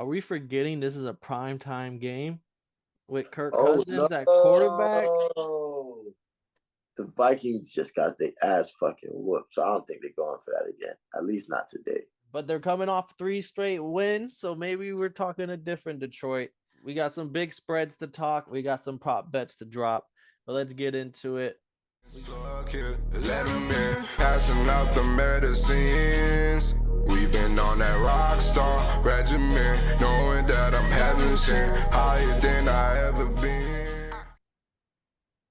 Are we forgetting this is a primetime game with Kirk Oh Cousins at quarterback? no! The Vikings just got their ass fucking whooped, so I don't think they're going for that again. At least not today. But they're coming off 3 straight wins, so maybe we're talking a different Detroit. We got some big spreads to talk. We got some prop bets to drop. But let's get into it. Fuck it, let 'em in, passing out the medicines. We've been on that rock star regimen, knowing that I'm heaven sent, higher than I ever been.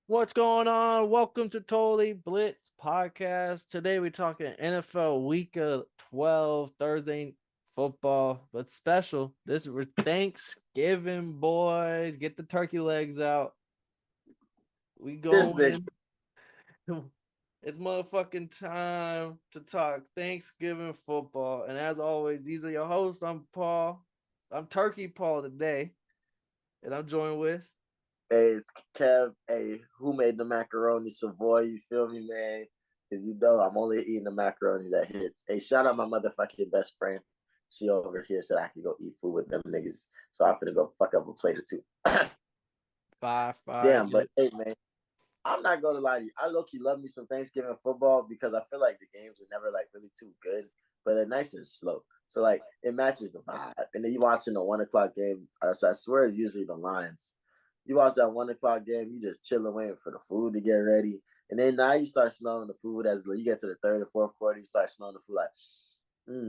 What's going on? Welcome to Totally Blitz Podcast. Today we're talking NFL Week 12 Thursday football, but special. This is Thanksgiving, boys. Get the turkey legs out. We This nigga, going. It's motherfucking time to talk Thanksgiving football. And as always, these are your hosts. I'm Paul. I'm Turkey Paul today. And I'm joined with hey, it's Kev. Hey, who made the macaroni Savoy? You feel me, man? Because you know I'm only eating the macaroni that hits. Hey, shout out my motherfucking best friend. She over here said I could go eat food with them niggas. So I'm finna go fuck up a plate or two. Five. Damn, but hey, man. I'm not gonna lie to you. I low-key love me some Thanksgiving football because I feel like the games are never like really too good, but they're nice and slow. So like it matches the vibe. And then you watching the 1 o'clock game. So I swear it's usually the Lions. You watch that 1 o'clock game, you just chilling waiting for the food to get ready. And then now you start smelling the food as you get to the third and fourth quarter, you start smelling the food like,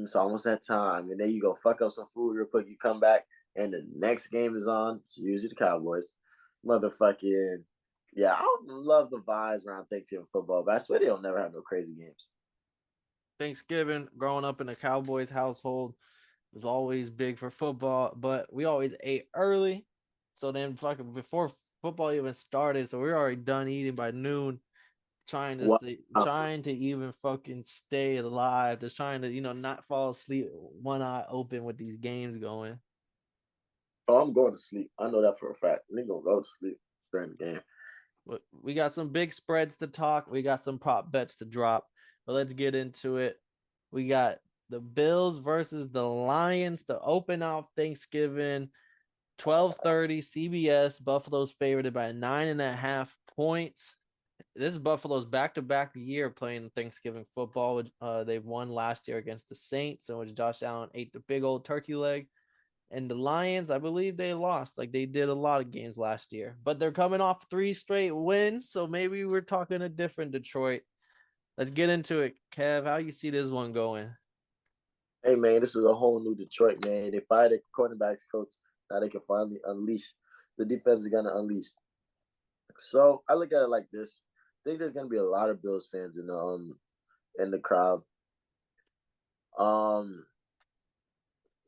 it's almost that time. And then you go fuck up some food real quick, you come back, and the next game is on. It's usually the Cowboys. Motherfucking yeah, I love the vibes around Thanksgiving football, but I swear they don't never have no crazy games. Thanksgiving. Growing up in a Cowboys household was always big for football, but we always ate early. So then fucking before football even started, so we were already done eating by noon, Wow. trying to even fucking stay alive, just trying to, not fall asleep, one eye open with these games going. Oh, I'm going to sleep. I know that for a fact. Nigga gonna go to sleep during the game. But we got some big spreads to talk. We got some prop bets to drop. But let's get into it. We got the Bills versus the Lions to open off Thanksgiving. 12:30 CBS. Buffalo's favored by 9.5 points. This is Buffalo's back-to-back year playing Thanksgiving football. They won last year against the Saints, in which Josh Allen ate the big old turkey leg. And the Lions, I believe they lost like they did a lot of games last year, but they're coming off 3 straight wins. So maybe we're talking a different Detroit. Let's get into it. Kev, how you see this one going? Hey man, this is a whole new Detroit, man. They fired their cornerbacks coach. Now they can finally unleash. The defense is gonna unleash. So I look at it like this. I think there's gonna be a lot of Bills fans in the crowd. Um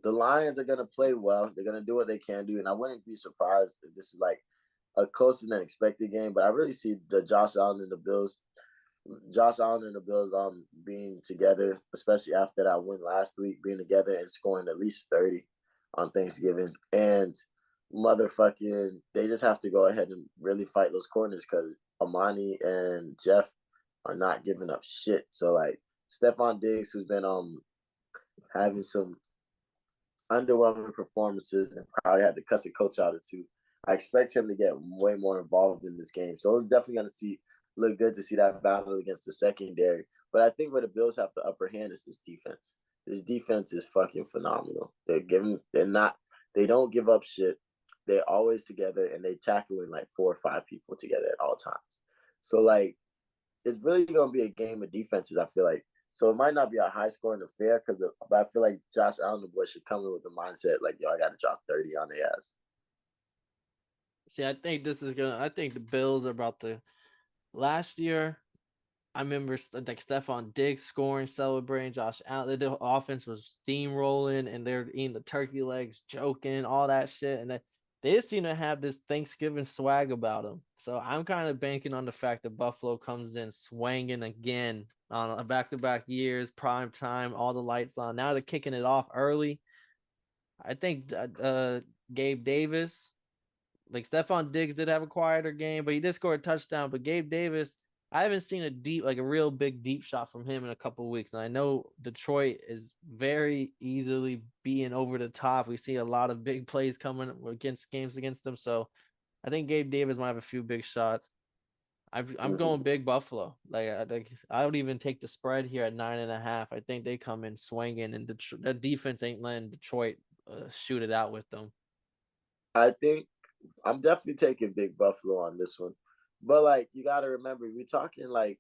the Lions are gonna play well. They're gonna do what they can do, and I wouldn't be surprised if this is like a closer than expected game. But I really see the Josh Allen and the Bills being together, especially after that win last week, being together and scoring at least 30 on Thanksgiving. And motherfucking, they just have to go ahead and really fight those corners because Amani and Jeff are not giving up shit. So like Stephon Diggs, who's been having some underwhelming performances and probably had to cuss a coach out or two. I expect him to get way more involved in this game. So we're definitely going to look good to see that battle against the secondary. But I think where the Bills have the upper hand is this defense. This defense is fucking phenomenal. They don't give up shit. They're always together and they tackling like 4 or 5 people together at all times. So like, it's really going to be a game of defenses, I feel like. So it might not be a high scoring affair but I feel like Josh Allen the boy should come in with the mindset like, yo, I got to drop 30 on the ass. See, I think the Bills are about to. Last year, I remember like Stephon Diggs scoring, celebrating. Josh Allen, the offense was steamrolling, and they're eating the turkey legs, joking, all that shit, and they just seem to have this Thanksgiving swag about them. So I'm kind of banking on the fact that Buffalo comes in swanging again on a back-to-back years, prime time, all the lights on. Now they're kicking it off early. I think Gabe Davis, like Stephon Diggs did have a quieter game, but he did score a touchdown. But Gabe Davis, I haven't seen a real big deep shot from him in a couple of weeks. And I know Detroit is very easily being over the top. We see a lot of big plays coming against games against them. So I think Gabe Davis might have a few big shots. I'm going big Buffalo. I would even take the spread here at 9.5. I think they come in swinging, and the defense ain't letting Detroit shoot it out with them. I think I'm definitely taking Big Buffalo on this one. But like you gotta remember, we're talking like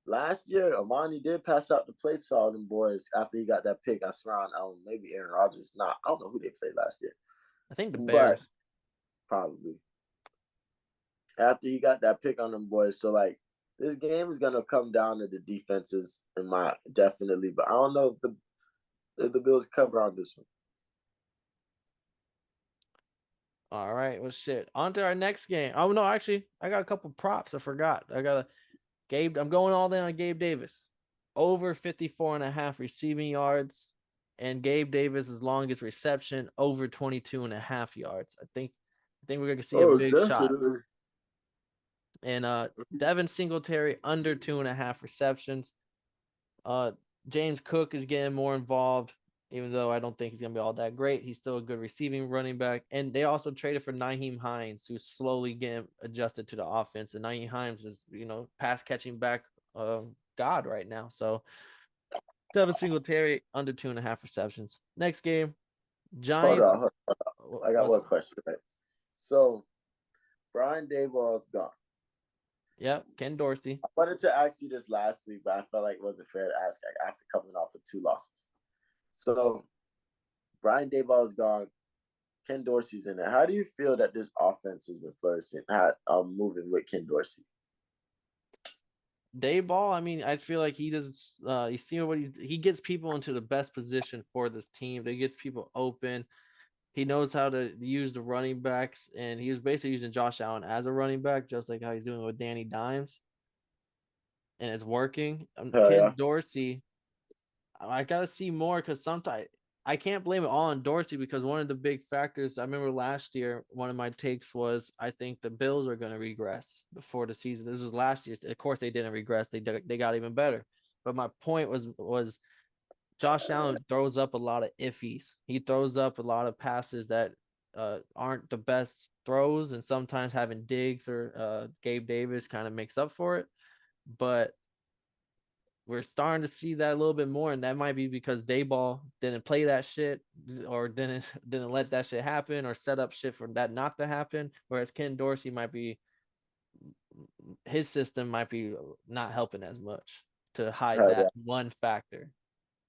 last year, Amani did pass out the plates to all them boys after he got that pick. I swear on maybe Aaron Rodgers. Nah, I don't know who they played last year. I think the But Bears. probably. After he got that pick on them boys. So like this game is gonna come down to the defenses in my definitely, but I don't know if the Bills cover on this one. All right, well, shit. On to our next game. Oh no, actually, I got a couple props. I forgot. I'm going all in on Gabe Davis. Over 54.5 receiving yards, and Gabe Davis's longest reception over 22.5 yards. I think we're gonna see a big shot. And Devin Singletary under 2.5 receptions. James Cook is getting more involved, even though I don't think he's gonna be all that great. He's still a good receiving running back. And they also traded for Nyheim Hines, who's slowly getting adjusted to the offense. And Nyheim Hines is, pass catching back god right now. So Devin Singletary under 2.5 receptions. Next game, Giants. Hold on. I got one question. Right? So Brian Daboll's gone. Yep, Ken Dorsey. I wanted to ask you this last week, but I felt like it wasn't fair to ask after coming off of 2 losses. So Brian Daboll's gone. Ken Dorsey's in there. How do you feel that this offense has been flourishing, moving with Ken Dorsey? Dayball, I mean, I feel like he does. You see what he gets people into the best position for this team. He gets people open. He knows how to use the running backs, and he was basically using Josh Allen as a running back, just like how he's doing with Danny Dimes, and it's working. Ken Dorsey, I gotta see more because sometimes I can't blame it all on Dorsey because one of the big factors I remember last year, one of my takes was I think the Bills are going to regress before the season. This was last year. Of course, they didn't regress. They got even better. But my point was Josh Allen throws up a lot of iffies. He throws up a lot of passes that aren't the best throws, and sometimes having Diggs or Gabe Davis kind of makes up for it. But we're starting to see that a little bit more, and that might be because Dayball didn't play that shit or didn't let that shit happen or set up shit for that not to happen. Whereas Ken Dorsey his system might be not helping as much to hide that one factor.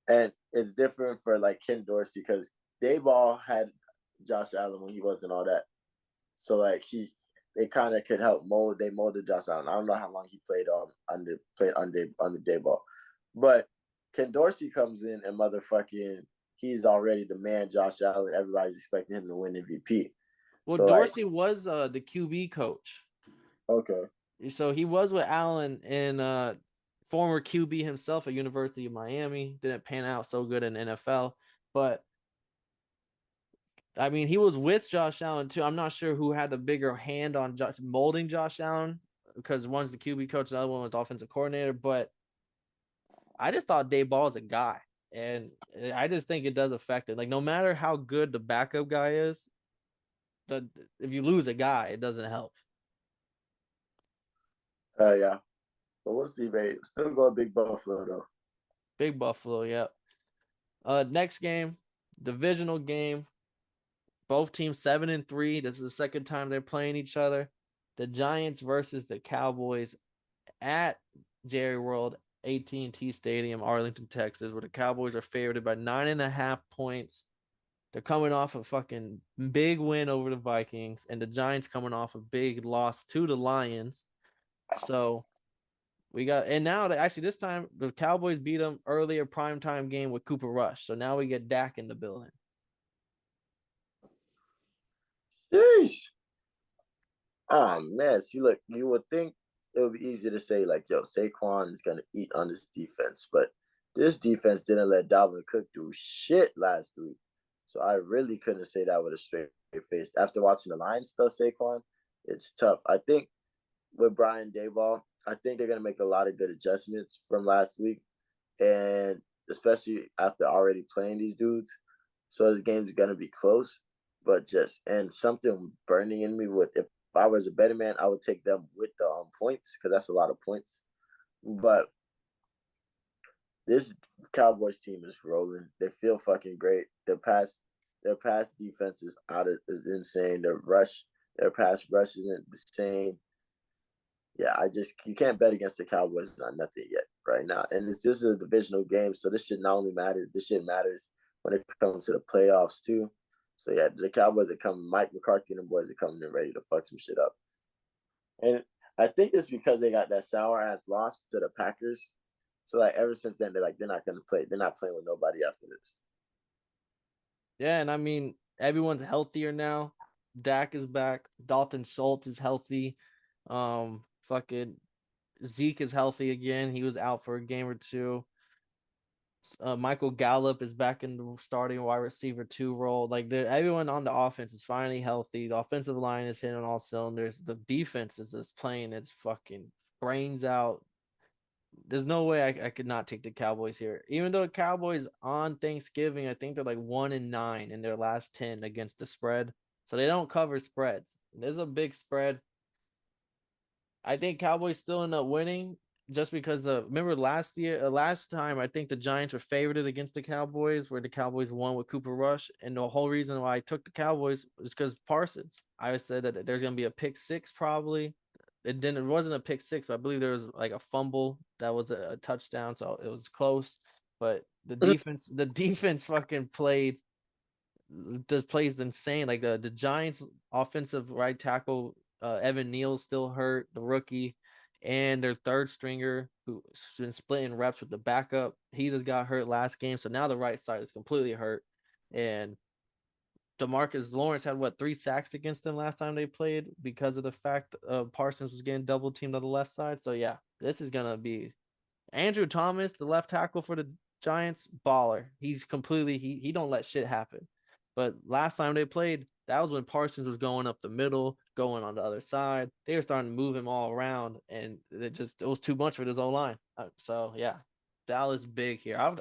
And it's different for like Ken Dorsey because Dayball had Josh Allen when he wasn't all that. So like they kind of could help they molded Josh Allen. I don't know how long he played under Dayball. But Ken Dorsey comes in and he's already the man, Josh Allen. Everybody's expecting him to win MVP. Well, so Dorsey was the QB coach. Okay. So he was with Allen and former QB himself at University of Miami. Didn't pan out so good in NFL. But I mean, he was with Josh Allen too. I'm not sure who had the bigger hand on molding Josh Allen because one's the QB coach, the other one was the offensive coordinator. But I just thought Dayball is a guy, and I just think it does affect it. Like no matter how good the backup guy is, if you lose a guy, it doesn't help. Yeah, but we'll see, babe. Still going Big Buffalo though. Big Buffalo, yeah. Next game, divisional game. Both teams 7-3. This is the second time they're playing each other. The Giants versus the Cowboys at Jerry World, AT&T Stadium, Arlington, Texas, where the Cowboys are favored by 9.5 points. They're coming off a fucking big win over the Vikings, and the Giants coming off a big loss to the Lions. So now this time the Cowboys beat them earlier primetime game with Cooper Rush. So now we get Dak in the building. Sheesh. Oh man, see, look, you would think it would be easy to say like, yo, Saquon is gonna eat on this defense, but this defense didn't let Dalvin Cook do shit last week. So I really couldn't say that with a straight face. After watching the Lions stuff, Saquon, it's tough. I think with Brian Daboll, I think they're gonna make a lot of good adjustments from last week, and especially after already playing these dudes. So the game's gonna be close, but just and something burning in me would if I was a betting man, I would take them with the points because that's a lot of points. But this Cowboys team is rolling. They feel fucking great. Their pass defense is insane. Their pass rush isn't the same. Yeah, you can't bet against the Cowboys on nothing yet right now. And it's just a divisional game, so this shit not only matters, this shit matters when it comes to the playoffs too. So yeah, the Cowboys are coming. Mike McCarthy and the boys are coming in ready to fuck some shit up. And I think it's because they got that sour ass loss to the Packers. So like ever since then, they're not gonna play. They're not playing with nobody after this. Yeah, and I mean everyone's healthier now. Dak is back. Dalton Schultz is healthy. Fucking Zeke is healthy again. He was out for a game or two. Michael Gallup is back in the starting wide receiver 2 role. Like everyone on the offense is finally healthy. The offensive line is hitting on all cylinders. The defense is just playing its fucking brains out. There's no way I could not take the Cowboys here. Even though the Cowboys on Thanksgiving, I think they're like 1-9 in their last 10 against the spread. So they don't cover spreads. There's a big spread. I think Cowboys still end up winning just because remember last time I think the Giants were favored against the Cowboys, where the Cowboys won with Cooper Rush, and the whole reason why I took the Cowboys was because Parsons. I said that there's gonna be a pick six probably. It wasn't a pick six, but I believe there was like a fumble that was a touchdown, so it was close. But the defense fucking played this plays insane. Like the Giants offensive right tackle Evan Neal's still hurt, the rookie, and their third stringer who's been splitting reps with the backup. He just got hurt last game, so now the right side is completely hurt. And Demarcus Lawrence had 3 sacks against them last time they played because of the fact Parsons was getting double teamed on the left side. So yeah, this is gonna be Andrew Thomas, the left tackle for the Giants, baller. He's completely he don't let shit happen. But last time they played, that was when Parsons was going up the middle, going on the other side. They were starting to move him all around, and it was too much for this O line. So yeah, Dallas big here. I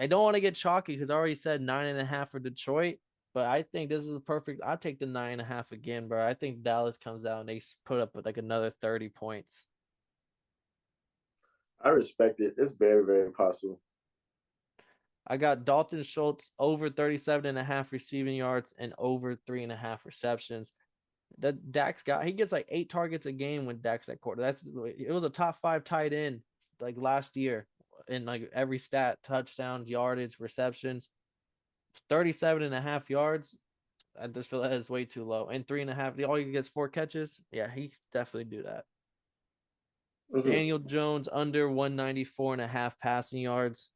don't want to get chalky because I already said 9.5 for Detroit, but I think this is a perfect. I'll take the 9.5 again, bro. I think Dallas comes out and they put up with like another 30 points. I respect it. It's very, very possible. I got Dalton Schultz over 37.5 receiving yards and over 3.5 receptions. That Dak's got, he gets like 8 targets a game when Dak's at quarter. It was a top 5 tight end like last year in like every stat: touchdowns, yardage, receptions. 37.5 yards. I just feel that is way too low. And 3.5, all he gets 4 catches. Yeah, he definitely do that. Mm-hmm. Daniel Jones under 194.5 passing yards.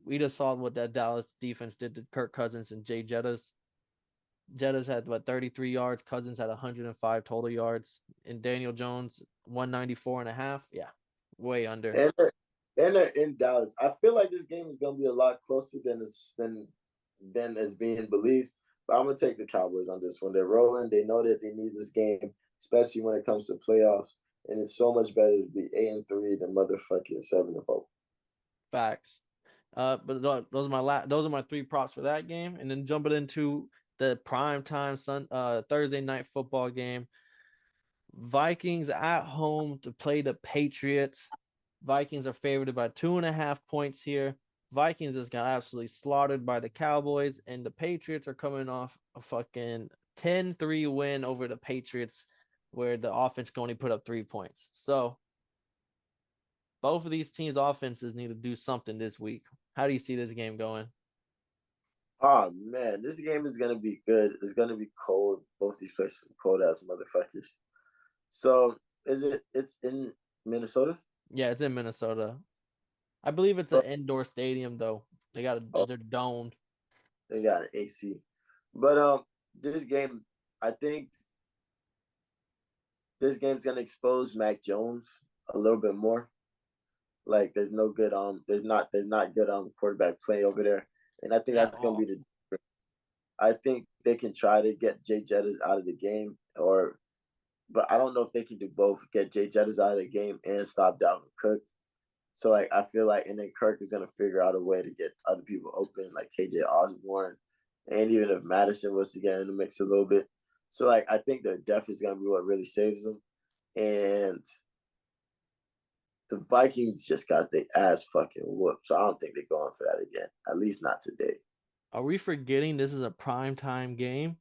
We just saw what that Dallas defense did to Kirk Cousins and Jay Jettas. Jettas had 33 yards. Cousins had 105 total yards. And Daniel Jones 194.5. Yeah, way under. And they're in Dallas. I feel like this game is gonna be a lot closer than as being believed. But I'm gonna take the Cowboys on this one. They're rolling. They know that they need this game, especially when it comes to playoffs. And it's so much better to be 8-3 than motherfucking 7-4. Facts. But those are my 3 props for that game, and then jumping into the prime time Thursday night football game. Vikings at home to play the Patriots. Vikings are favored by 2.5 points here. Vikings just got absolutely slaughtered by the Cowboys, and the Patriots are coming off a fucking 10-3 win over the Patriots, where the offense can only put up 3 points. So both of these teams' offenses need to do something this week. How do you see this game going? Oh man, this game is gonna be good. It's gonna be cold. Both these places are cold ass motherfuckers. So it's in Minnesota? Yeah, it's in Minnesota. I believe it's an indoor stadium though. They're domed. They got an AC. But this game, I think this game's gonna expose Mac Jones a little bit more. Like there's not good quarterback play over there. And I think At that's gonna all. be I think they can try to get Jay Jettis out of the game, but I don't know if they can do both. Get Jay Jettis out of the game and stop Dalvin Cook. So like I feel like, and then Kirk is gonna figure out a way to get other people open, like KJ Osborne, and even if Madison was to get in the mix a little bit. So like I think the depth is gonna be what really saves them. And the Vikings just got their ass fucking whooped. So I don't think they're going for that again. At least not today. Are we forgetting this is a primetime game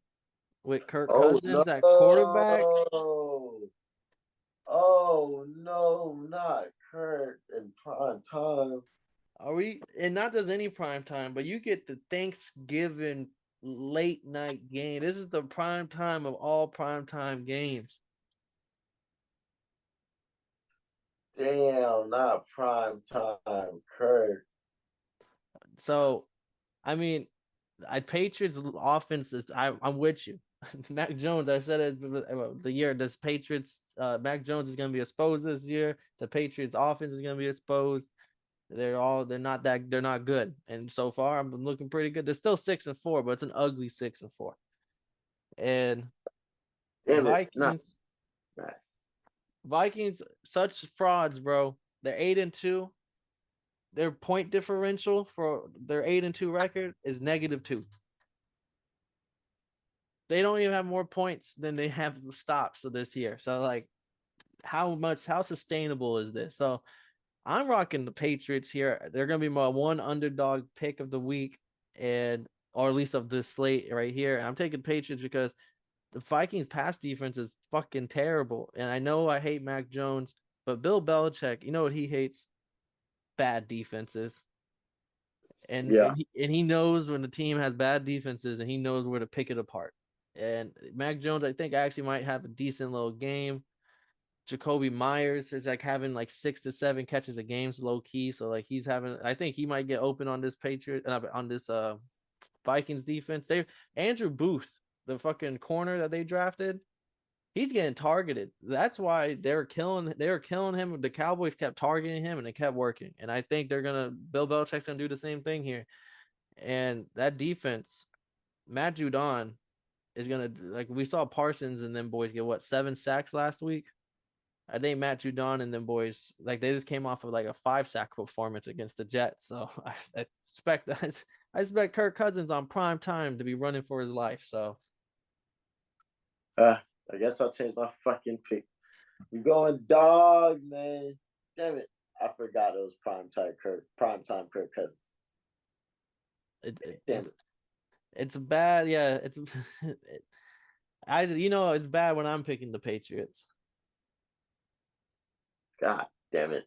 with Kirk Oh Cousins at quarterback? no. Oh no, not Kirk in prime time. Are we, and not just any prime time, but you get the Thanksgiving late night game. This is the prime time of all prime time games. Damn, not prime time, Kirk. So, I mean, Patriots offense is, I'm with you. Mac Jones, I said it the year this Patriots, Mac Jones is going to be exposed this year. The Patriots offense is going to be exposed. They're not good. And so far, I'm looking pretty good. They're still 6-4, but it's an ugly 6-4. And Damn it, not Vikings, right. Vikings, such frauds, bro. They're 8-2. Their point differential for their 8-2 record is -2. They don't even have more points than they have stops this year. So like, how sustainable is this? So I'm rocking the Patriots here. They're gonna be my one underdog pick of the week, and or at least of this slate right here. And I'm taking Patriots because the Vikings pass defense is fucking terrible. And I know I hate Mac Jones, but Bill Belichick, you know what he hates? Bad defenses. And Yeah. and he knows when the team has bad defenses, and he knows where to pick it apart. And Mac Jones, I think, actually might have a decent little game. Jacoby Myers is like having like 6 to 7 catches a game, low key. So like he's having, I think he might get open on this on this Vikings defense. They Andrew Booth, the fucking corner that they drafted, he's getting targeted. That's why they were killing him. The Cowboys kept targeting him and it kept working. And I think Bill Belichick's gonna do the same thing here. And that defense, Matt Judon is gonna, like, we saw Parsons and them boys get 7 sacks last week. I think Matt Judon and them boys, like, they just came off of like a 5-sack performance against the Jets. So I expect Kirk Cousins on prime time to be running for his life. So I guess I'll change my fucking pick. We're going dogs, man. Damn it. I forgot it was prime time Kirk Cousins. it's bad. Yeah, it's it's bad when I'm picking the Patriots. God damn it.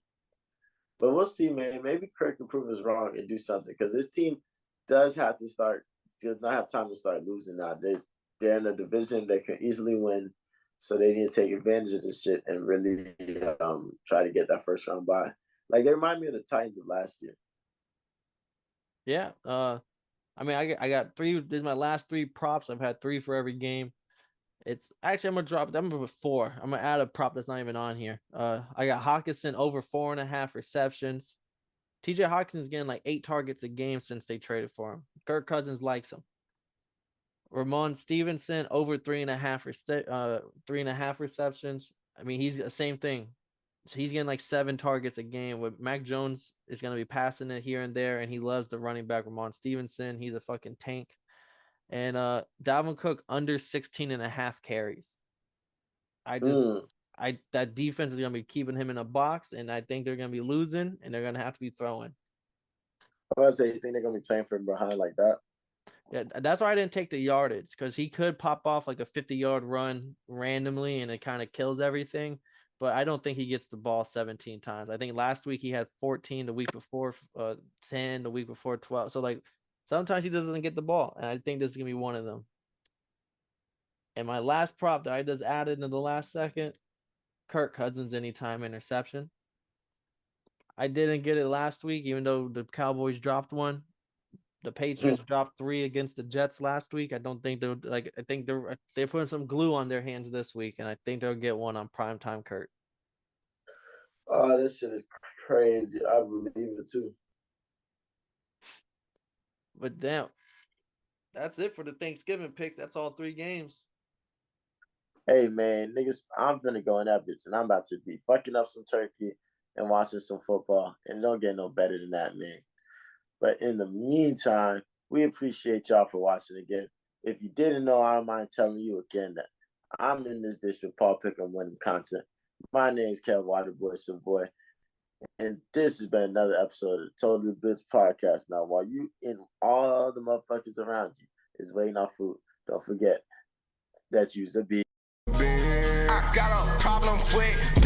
But we'll see, man. Maybe Kirk can prove us wrong and do something because this team does not have time to start losing now. They're in a division they can easily win, so they need to take advantage of this shit and really try to get that first round bye. Like they remind me of the Titans of last year. Yeah. I mean, I got 3. This is my last 3 props. I've had 3 for every game. It's actually, I'm gonna put 4. I'm gonna add a prop that's not even on here. I got Hawkinson over 4.5 receptions. TJ Hawkins is getting like 8 targets a game since they traded for him. Kirk Cousins likes him. Ramon Stevenson over 3.5 receptions. I mean, he's the same thing. So he's getting like 7 targets a game. With Mac Jones is gonna be passing it here and there, and he loves the running back Ramon Stevenson. He's a fucking tank. And Dalvin Cook under 16.5 carries. That defense is gonna be keeping him in a box, and I think they're gonna be losing, and they're gonna have to be throwing. I was say you think they're gonna be playing from behind like that? Yeah, that's why I didn't take the yardage, because he could pop off like a 50-yard run randomly, and it kind of kills everything. But I don't think he gets the ball 17 times. I think last week he had 14, the week before 10, the week before 12. So like sometimes he doesn't get the ball, and I think this is gonna be one of them. And my last prop that I just added in the last second, Kirk Cousins anytime interception. I didn't get it last week, even though the Cowboys dropped one. The Patriots dropped 3 against the Jets last week. I don't think they're like. I think they're putting some glue on their hands this week, and I think they'll get one on primetime Kirk. Oh, this shit is crazy. I believe it too. But damn, that's it for the Thanksgiving picks. That's all 3 games. Hey man, niggas, I'm finna go in that bitch and I'm about to be fucking up some turkey and watching some football. And it don't get no better than that, man. But in the meantime, we appreciate y'all for watching again. If you didn't know, I don't mind telling you again that I'm in this bitch with Paul Pick'em winning content. My name's Kev Waterboy, some boy. And this has been another episode of the Totally Blitz Podcast. Now, while you and all the motherfuckers around you is waiting on food, don't forget that you's a beat. I got a problem with